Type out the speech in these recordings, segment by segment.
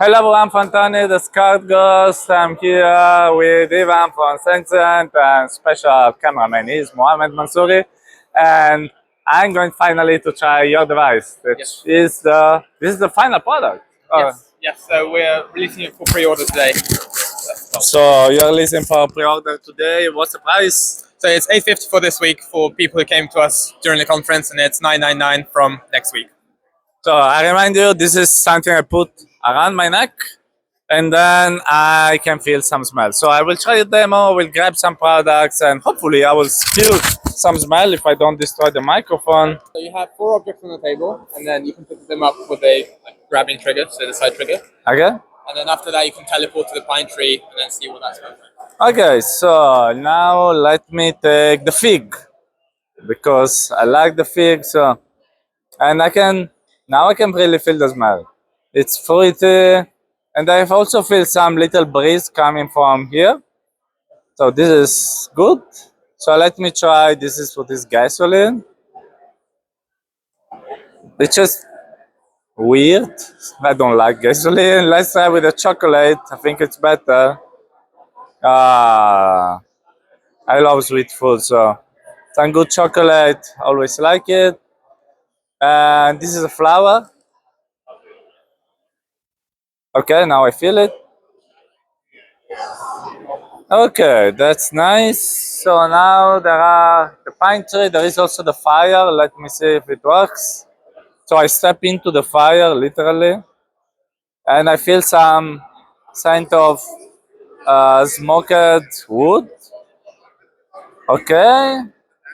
Hello everyone, from Tony, the Scout Ghost. I'm here with Ivan from Scentient and special cameraman is Mohammed Mansouri. And I'm going finally to try your device, which Yes. is this is the final product. Yes. So we're releasing it for pre-order today. So you're releasing for pre-order today. What's the price? So it's $850 for this week for people who came to us during the conference, and it's $999 from next week. So I remind you, this is something I put around my neck, and then I can feel some smell. So I will try a demo, we'll grab some products, and hopefully I will feel some smell if I don't destroy the microphone. So you have 4 objects on the table, and then you can pick them up with a grabbing trigger, so the side trigger. Okay? And then after that, you can teleport to the pine tree and then see what that smells like. Okay, so now let me take the fig, because I like the fig, so, and now I can really feel the smell. It's fruity, and I also feel some little breeze coming from here. So this is good. So let me try. This is for this gasoline. It's just weird. I don't like gasoline. Let's try with the chocolate. I think it's better. I love sweet food, so some good chocolate. Always like it. And this is a flower. Okay, now I feel it. Okay, that's nice. So now there are the pine tree. There is also the fire. Let me see if it works. So I step into the fire literally, and I feel some scent of smoked wood. Okay,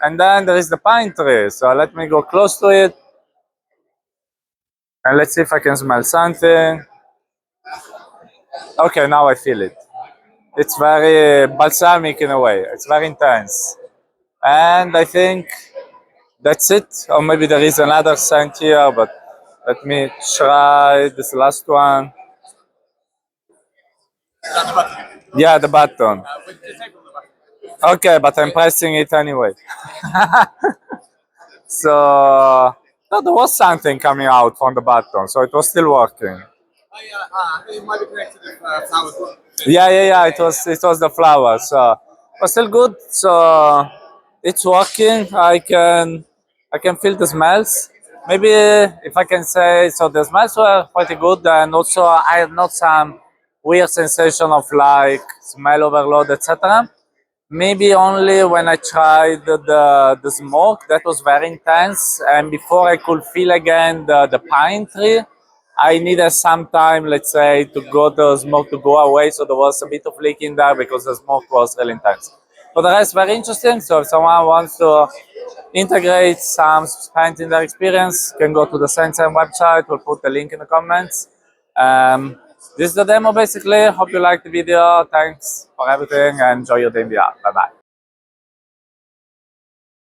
and then there is the pine tree. So let me go close to it, and let's see if I can smell something. Okay, now I feel it. It's very balsamic in a way. It's very intense, and I think that's it. Or maybe there is another scent here, but let me try this last one. Yeah, the button. With the tape on the back. Okay, but I'm pressing it anyway. So no, there was something coming out from the button, so it was still working. Oh yeah, it might be connected to flowers. Yeah. It was the flower, so but still good. So it's working. I can feel the smells. Maybe if I can say so, the smells were pretty good, and also I had not some weird sensation of like smell overload, etc. Maybe only when I tried the smoke, that was very intense, and before I could feel again the pine tree, I needed some time, let's say, to go the smoke to go away. So there was a bit of leak in there because the smoke was really intense. But the rest very interesting. So if someone wants to integrate some Scent in their experience, can go to the Scentient website. We'll put the link in the comments. This is the demo basically. Hope you liked the video. Thanks for everything and enjoy your day in VR. Bye bye.